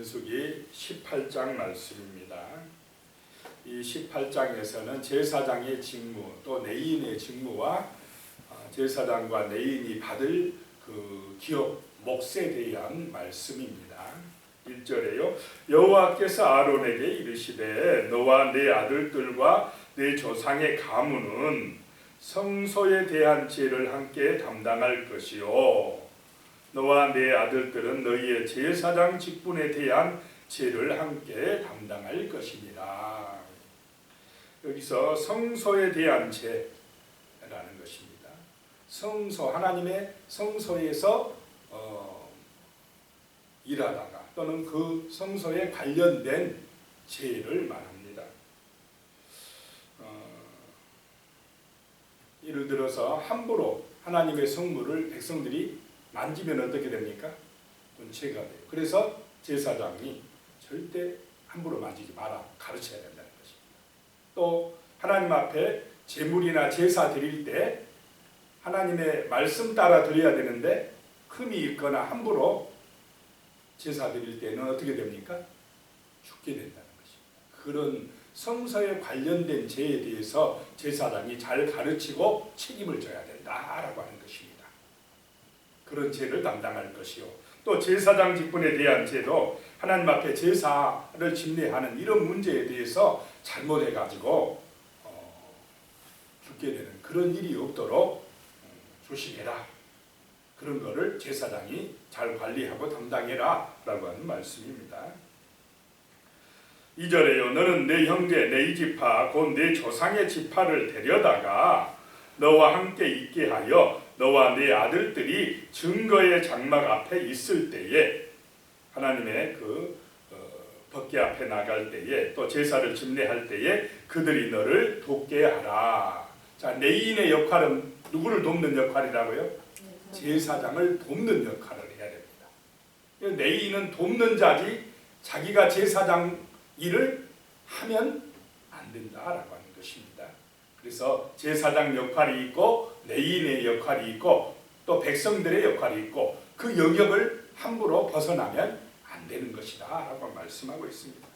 민수기 18장 말씀입니다. 이 18장에서는 제사장의 직무, 또 레위인의 직무와 제사장과 레위인이 받을 그 기업, 몫에 대한 말씀입니다. 1절에요. 여호와께서 아론에게 이르시되 너와 네 아들들과 네 조상의 가문은 성소에 대한 죄를 함께 담당할 것이요 너와 네 아들들은 너희의 제사장 직분에 대한 죄를 함께 담당할 것이니라. 여기서 성소에 대한 죄라는 것입니다. 성소, 하나님의 성소에서 일하다가 또는 그 성소에 관련된 죄를 말합니다. 예를 들어서 함부로 하나님의 성물을 백성들이 만지면 어떻게 됩니까? 그건 죄가 돼요. 그래서 제사장이 절대 함부로 만지지 마라 가르쳐야 된다는 것입니다. 또 하나님 앞에 제물이나 제사 드릴 때 하나님의 말씀 따라 드려야 되는데 흠이 있거나 함부로 제사 드릴 때는 어떻게 됩니까? 죽게 된다는 것입니다. 그런 성소에 관련된 죄에 대해서 제사장이 잘 가르치고 책임을 져야 된다라고 하는 것입니다. 그런 죄를 담당할 것이요. 또 제사장 직분에 대한 죄도 하나님 앞에 제사를 집례하는 이런 문제에 대해서 잘못해가지고 죽게 되는 그런 일이 없도록 조심해라. 그런 거를 제사장이 잘 관리하고 담당해라 라고 하는 말씀입니다. 2절에요. 너는 내 형제 내 이지파 곧 내 조상의 지파를 데려다가 너와 함께 있게 하여 너와 네 아들들이 증거의 장막 앞에 있을 때에 하나님의 그 법궤 앞에 나갈 때에 또 제사를 집례할 때에 그들이 너를 돕게 하라. 자, 레위인의 역할은 누구를 돕는 역할이라고요? 제사장을 돕는 역할을 해야 됩니다. 레위인은 돕는 자지 자기가 제사장 일을 하면 안 된다라고 하는 것입니다. 그래서 제사장 역할이 있고 레위인의 역할이 있고 또 백성들의 역할이 있고 그 영역을 함부로 벗어나면 안 되는 것이다 라고 말씀하고 있습니다.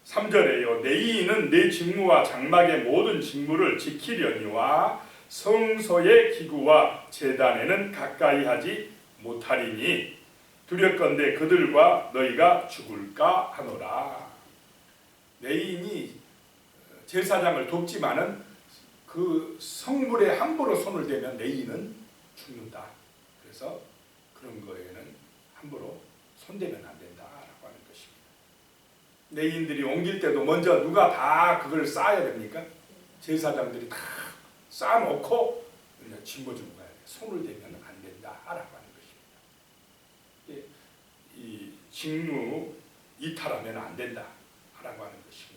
3절에요. 레위인은 내 직무와 장막의 모든 직무를 지키려니와 성소의 기구와 제단에는 가까이 하지 못하리니 두렵건대 그들과 너희가 죽을까 하노라. 레위인이 제사장을 돕지만은 그 성물에 함부로 손을 대면 레위인은 죽는다. 그래서 그런 거에는 함부로 손대면 안 된다라고 하는 것입니다. 레위인들이 옮길 때도 먼저 누가 다 그걸 쌓아야 됩니까? 제사장들이 다 쌓아놓고 짊어지고 가야 돼. 손을 대면 안 된다라고 하는 것입니다. 이 직무 이탈하면 안 된다라고 하는 것입니다.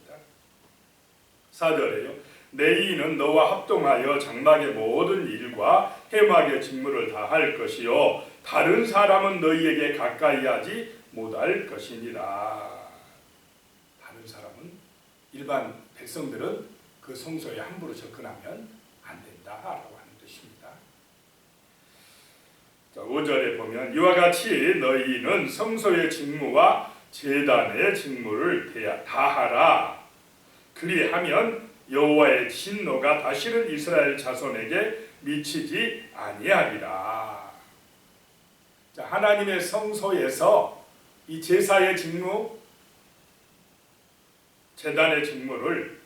4절에요. 레위인은 너와 합동하여 장막의 모든 일과 회막의 직무를 다 할 것이요 다른 사람은 너희에게 가까이 하지 못할 것이니라. 다른 사람은 일반 백성들은 그 성소에 함부로 접근하면 안 된다라고 하는 것입니다. 자, 5절에 보면 이와 같이 너희는 성소의 직무와 제단의 직무를 다하라. 그리하면 여호와의 진노가 다시는 이스라엘 자손에게 미치지 아니하리라. 자, 하나님의 성소에서 이 제사의 직무, 제단의 직무를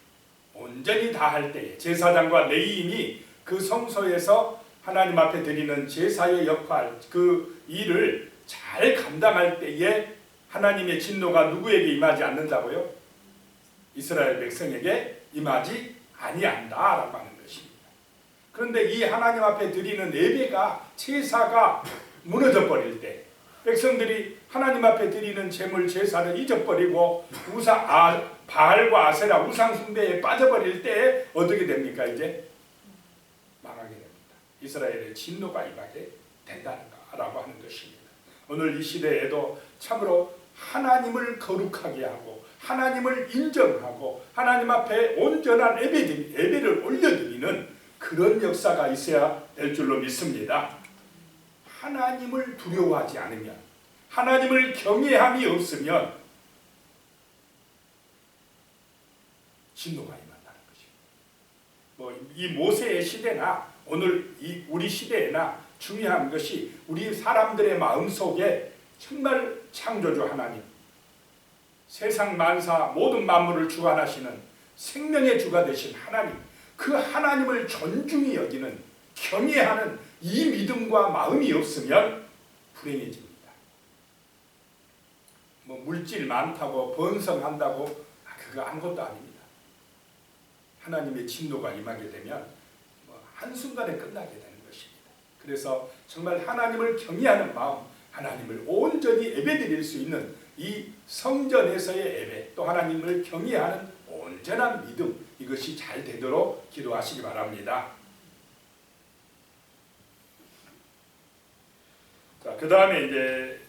온전히 다할 때에 제사장과 레위인이 그 성소에서 하나님 앞에 드리는 제사의 역할, 그 일을 잘 감당할 때에 하나님의 진노가 누구에게 임하지 않는다고요? 이스라엘 백성에게 임하지 아니한다라고 하는 것입니다. 그런데 이 하나님 앞에 드리는 예배가 제사가 무너져 버릴 때 백성들이 하나님 앞에 드리는 제물 제사를 잊어버리고 바알과 아세라 우상 숭배에 빠져버릴 때 어떻게 됩니까? 이제 망하게 됩니다. 이스라엘의 진노가 임하게 된다라고 하는 것입니다. 오늘 이 시대에도 참으로 하나님을 거룩하게 하고 하나님을 인정하고 하나님 앞에 온전한 예배를 올려드리는 그런 역사가 있어야 될 줄로 믿습니다. 하나님을 두려워하지 않으면 하나님을 경외함이 없으면 진노가 임한다는 것입니다. 이 모세의 시대나 오늘 이 우리 시대에나 중요한 것이 우리 사람들의 마음속에 정말 창조주 하나님, 세상 만사 모든 만물을 주관하시는 생명의 주가 되신 하나님, 그 하나님을 존중히 여기는 경외하는 이 믿음과 마음이 없으면 불행해집니다. 물질 많다고 번성한다고 그거 아무것도 아닙니다. 하나님의 진노가 임하게 되면 한순간에 끝나게 되는 것입니다. 그래서 정말 하나님을 경외하는 마음, 하나님을 온전히 예배드릴 수 있는 이 성전에서의 예배, 또 하나님을 경외하는 온전한 믿음, 이것이 잘 되도록 기도하시기 바랍니다. 자, 그 다음에 이제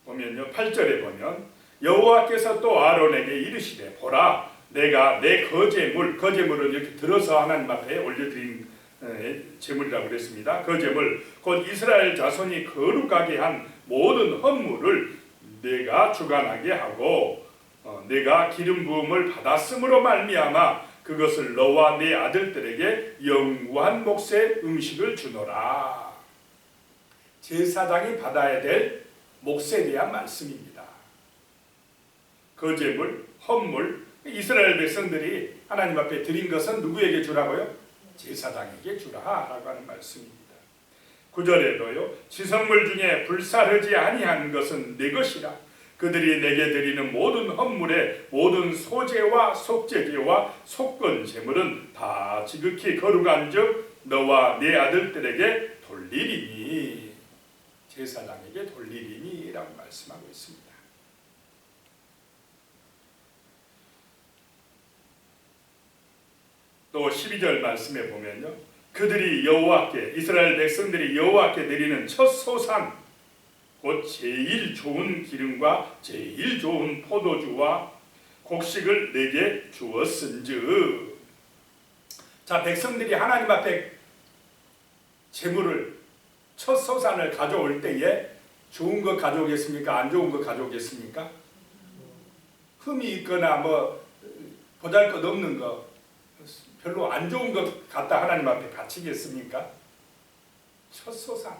보면요, 8절에 보면 여호와께서 또 아론에게 이르시되 보라, 내가 내 거제물을 이렇게 들어서 하나님 앞에 올려드린 제물이라고 그랬습니다. 거제물 곧 이스라엘 자손이 거룩하게 한 모든 헌물을 내가 주관하게 하고 내가 기름 부음을 받았음으로 말미암아 그것을 너와 네 아들들에게 영구한 몫의 음식을 주노라. 제사장이 받아야 될 몫에 대한 말씀입니다. 거제물, 헌물, 이스라엘 백성들이 하나님 앞에 드린 것은 누구에게 주라고요? 제사장에게 주라라고 하는 말씀입니다. 9절에도요, 지성물 중에 불사르지 아니한 것은 내 것이라. 그들이 내게 드리는 모든 헌물의 모든 소제와 속죄제와 속건 제물은 다 지극히 거룩한즉 너와 네 아들들에게 돌리리니, 제사장에게 돌리리니라고 말씀하고 있습니다. 또 12절 말씀에 보면요, 그들이 여호와께, 이스라엘 백성들이 여호와께 드리는 첫 소산 곧 제일 좋은 기름과 제일 좋은 포도주와 곡식을 내게 주었은즉. 자, 백성들이 하나님 앞에 제물을, 첫 소산을 가져올 때에 좋은 것 가져오겠습니까? 안 좋은 것 가져오겠습니까? 흠이 있거나 보잘것없는 거, 별로 안 좋은 것 갖다 하나님 앞에 바치겠습니까? 첫 소산,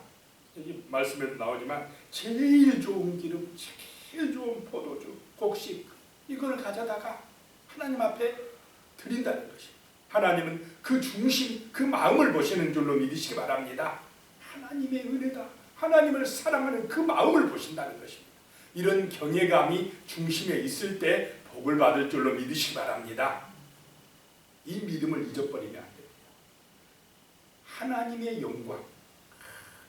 여기 말씀에도 나오지만 제일 좋은 기름, 제일 좋은 포도주, 곡식, 이걸 가져다가 하나님 앞에 드린다는 것입니다. 하나님은 그 중심, 그 마음을 보시는 줄로 믿으시기 바랍니다. 하나님의 은혜다, 하나님을 사랑하는 그 마음을 보신다는 것입니다. 이런 경외감이 중심에 있을 때 복을 받을 줄로 믿으시기 바랍니다. 이 믿음을 잊어버리면 안 됩니다. 하나님의 영광,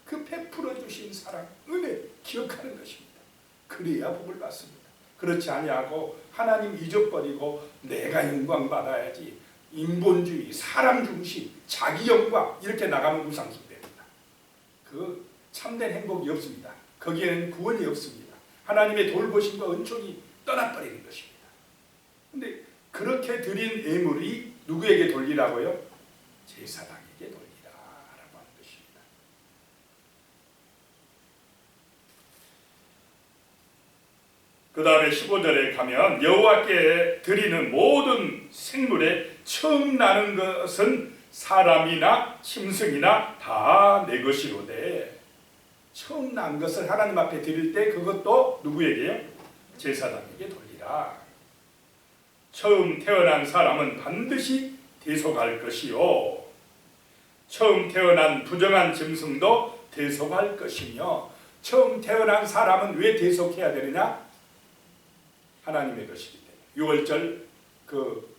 그 베풀어 주신 사랑, 은혜 기억하는 것입니다. 그래야 복을 받습니다. 그렇지 아니하고 하나님 잊어버리고 내가 영광 받아야지, 인본주의, 사람 중심, 자기 영광 이렇게 나가면 우상숭 됩니다. 그 참된 행복이 없습니다. 거기에는 구원이 없습니다. 하나님의 돌보심과 은총이 떠나버리는 것입니다. 그런데 그렇게 드린 예물이 누구에게 돌리라고요? 제사장에게 돌리라라고 하는 것입니다. 그 다음에 15절에 가면 여호와께 드리는 모든 생물에 처음 나는 것은 사람이나 짐승이나 다 내 것이로되. 처음 난 것을 하나님 앞에 드릴 때 그것도 누구에게요? 제사장에게 돌리라. 처음 태어난 사람은 반드시 대속할 것이요, 처음 태어난 부정한 짐승도 대속할 것이며. 처음 태어난 사람은 왜 대속해야 되느냐? 하나님의 것이기 때문에. 6월절 그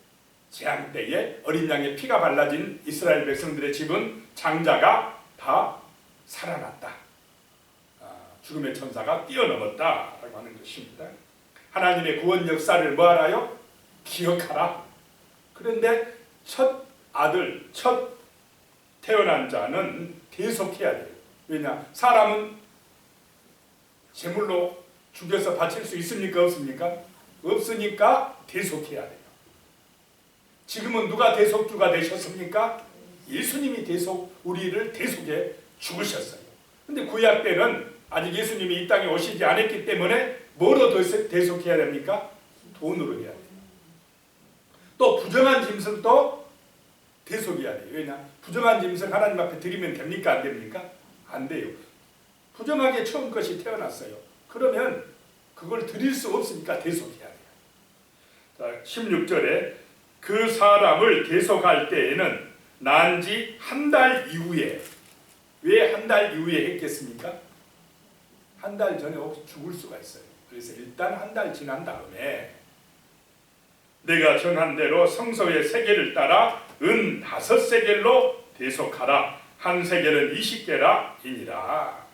재앙 때에 어린 양의 피가 발라진 이스라엘 백성들의 집은 장자가 다 살아났다, 죽음의 천사가 뛰어넘었다라고 하는 것입니다. 하나님의 구원 역사를 뭐 알아요? 기억하라. 그런데 첫 아들, 첫 태어난 자는 대속해야 돼요. 왜냐? 사람은 제물로 죽여서 바칠 수 있습니까? 없습니까? 없으니까 대속해야 돼요. 지금은 누가 대속주가 되셨습니까? 예수님이 우리를 대속해 죽으셨어요. 근데 구약 때는 아직 예수님이 이 땅에 오시지 않았기 때문에 뭐로 대속해야 됩니까? 돈으로 해야 돼요. 또 부정한 짐승도 대속해야 돼요. 왜냐? 부정한 짐승 하나님 앞에 드리면 됩니까? 안 됩니까? 안 돼요. 부정하게 처음 것이 태어났어요. 그러면 그걸 드릴 수 없으니까 대속해야 돼요. 자, 16절에 그 사람을 대속할 때에는 난 지 한 달 이후에, 왜 한 달 이후에 했겠습니까? 한 달 전에 혹시 죽을 수가 있어요. 그래서 일단 한 달 지난 다음에 내가 정한 대로 성소의 세겔을 따라 은 5세겔로 대속하라. 한 세겔은 20게라 이니라.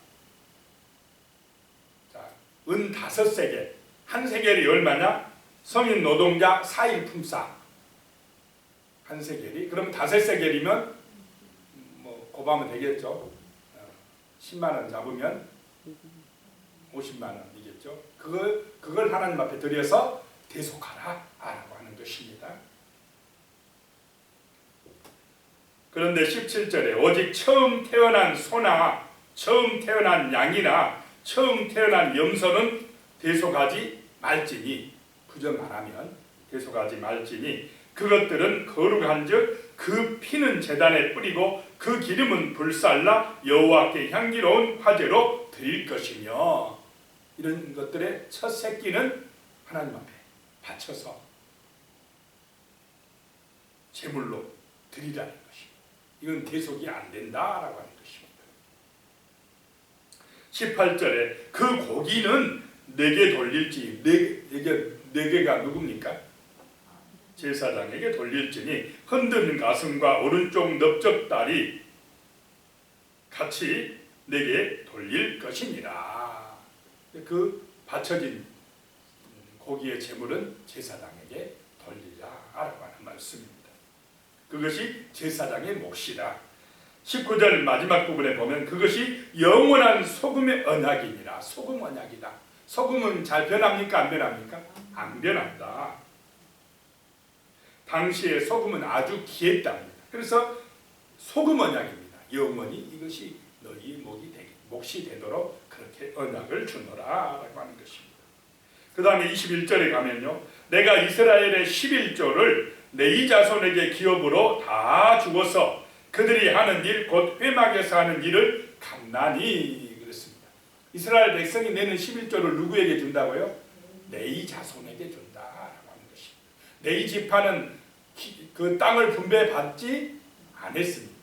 자, 은 5세겔. 한 세겔이 얼마냐? 성인 노동자 4일 품삯. 한 세겔이. 그럼 5세겔이면 뭐 곱하면 되겠죠. 10만 원 잡으면 50만 원이겠죠. 그걸 하나님 앞에 드려서 대속하라 라고 하는 것입니다. 그런데 17절에 오직 처음 태어난 소나 처음 태어난 양이나 처음 태어난 염소는 대속하지 말지니, 부정 안 하면 대속하지 말지니 그것들은 거룩한즉 그 피는 제단에 뿌리고 그 기름은 불살라 여호와께 향기로운 화제로 드릴 것이며, 이런 것들의 첫 새끼는 하나님 앞에 바쳐서 제물로 드리라는 것입니다. 이건 대속이 안 된다라고 하는 것입니다. 18절에 그 고기는 내게 돌릴지, 내게가 누굽니까? 제사장에게 돌릴지니 흔든 가슴과 오른쪽 넓적다리 같이 내게 돌릴 것이니라. 그 바쳐진 고기의 제물은 제사장에게 돌리라라고 하는 말씀입니다. 그것이 제사장의 몫이다. 19절 마지막 부분에 보면 그것이 영원한 소금의 언약이니라. 소금 언약이다. 소금은 잘 변합니까? 안 변합니까? 안 변한다. 당시에 소금은 아주 귀했답니다. 그래서 소금 언약입니다. 영원히 이것이 너희 몫이 되도록 그렇게 언약을 주노라라고 하는 것입니다. 그 다음에 21절에 가면요, 내가 이스라엘의 11조를 내 자손에게 기업으로 다 주어서 그들이 하는 일, 곧 회막에서 하는 일을 감나니 그랬습니다. 이스라엘 백성이 내는 11조를 누구에게 준다고요? 내 자손에게 준다라고 하는 것입니다. 내 지파는 그 땅을 분배받지 않았습니다.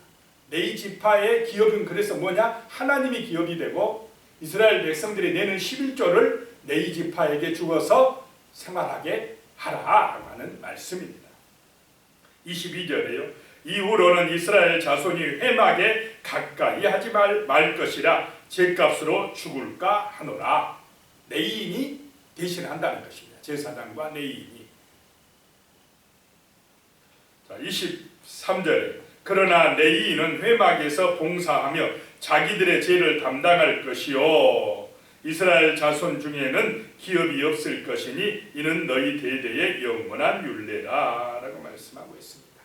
내 지파의 기업은 그래서 뭐냐? 하나님이 기업이 되고 이스라엘 백성들이 내는 11조를 내 지파에게 주어서 생활하게 하라라고 하는 말씀입니다. 22절에요. 이후로는 이스라엘 자손이 회막에 가까이 하지 말 것이라 죗값으로 죽을까 하노라. 레위인이 대신한다는 것입니다. 제사장과 레위인이. 자, 23절에 그러나 레위인은 회막에서 봉사하며 자기들의 죄를 담당할 것이요 이스라엘 자손 중에는 기업이 없을 것이니 이는 너희 대대의 영원한 율례라 라고 말씀하고 있습니다.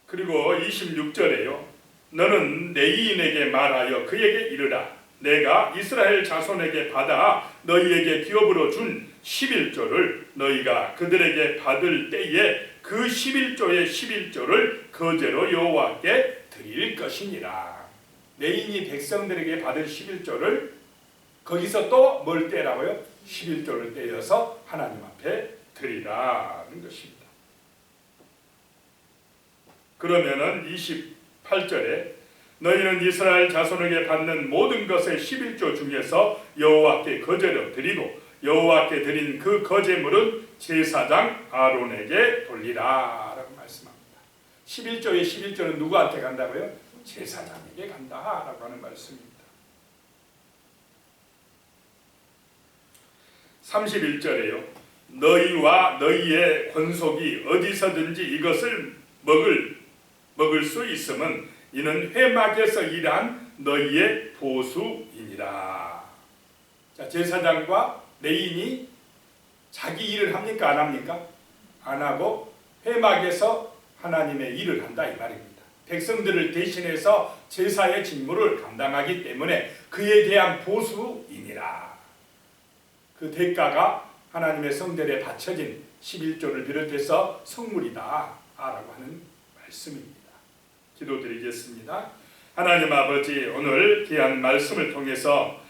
그리고 26절에요. 너는 레위인에게 말하여 그에게 이르라. 내가 이스라엘 자손에게 받아 너희에게 기업으로 준 11조를 너희가 그들에게 받을 때에 그 11조의 11조를 거제로 여호와께 드릴 것이니라. 레위인이 백성들에게 받을 11조를 거기서 또 뭘 떼라고요? 11조를 떼어서 하나님 앞에 드리라는 것입니다. 그러면은 28절에 너희는 이스라엘 자손에게 받는 모든 것의 11조 중에서 여호와께 거제로 드리고 여호와께 드린 그 거제물은 제사장 아론에게 돌리라 라고 말씀합니다. 11조의 11조는 누구한테 간다고요? 제사장에게 간다 라고 하는 말씀입니다. 31절에요. 너희와 너희의 권속이 어디서든지 이것을 먹을 수 있음은 이는 회막에서 일한 너희의 보수이니라. 자, 제사장과 레위인이 자기 일을 합니까? 안 합니까? 안 하고 회막에서 하나님의 일을 한다 이 말입니다. 백성들을 대신해서 제사의 직무를 감당하기 때문에 그에 대한 보수이니라. 그 대가가 하나님의 성전에 바쳐진 11조를 비롯해서 성물이다 라고 하는 말씀입니다. 기도드리겠습니다. 하나님 아버지, 오늘 귀한 말씀을 통해서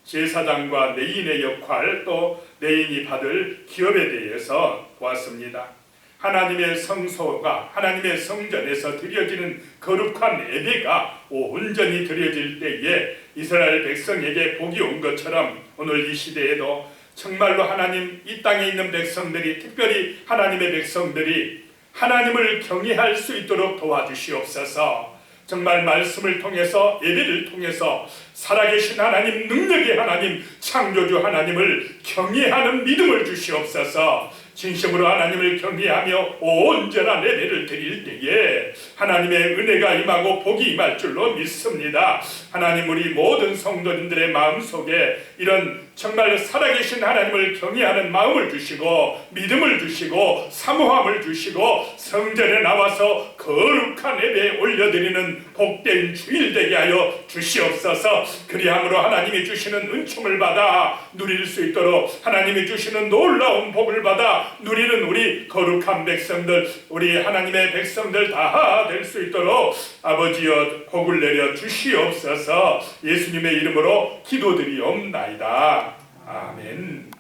제사장과 레위인의 역할, 또 레위인이 받을 기업에 대해서 보았습니다. 하나님의 성소가 하나님의 성전에서 드려지는 거룩한 예배가 온전히 드려질 때에 이스라엘 백성에게 복이 온 것처럼 오늘 이 시대에도 정말로 하나님, 이 땅에 있는 백성들이, 특별히 하나님의 백성들이 하나님을 경외할 수 있도록 도와주시옵소서. 정말 말씀을 통해서, 예배를 통해서 살아계신 하나님, 능력의 하나님, 창조주 하나님을 경외하는 믿음을 주시옵소서. 진심으로 하나님을 경외하며 온전한 예배를 드릴 때에 하나님의 은혜가 임하고 복이 임할 줄로 믿습니다. 하나님, 우리 모든 성도님들의 마음속에 이런 정말 살아계신 하나님을 경외하는 마음을 주시고 믿음을 주시고 사모함을 주시고 성전에 나와서 거룩한 예배 올려드리는 복된 주일 되게 하여 주시옵소서. 그리함으로 하나님이 주시는 은총을 받아 누릴 수 있도록, 하나님이 주시는 놀라운 복을 받아 누리는 우리 거룩한 백성들, 우리 하나님의 백성들 다 될 수 있도록 아버지여 복을 내려 주시옵소서. 예수님의 이름으로 기도드리옵나이다. 아멘.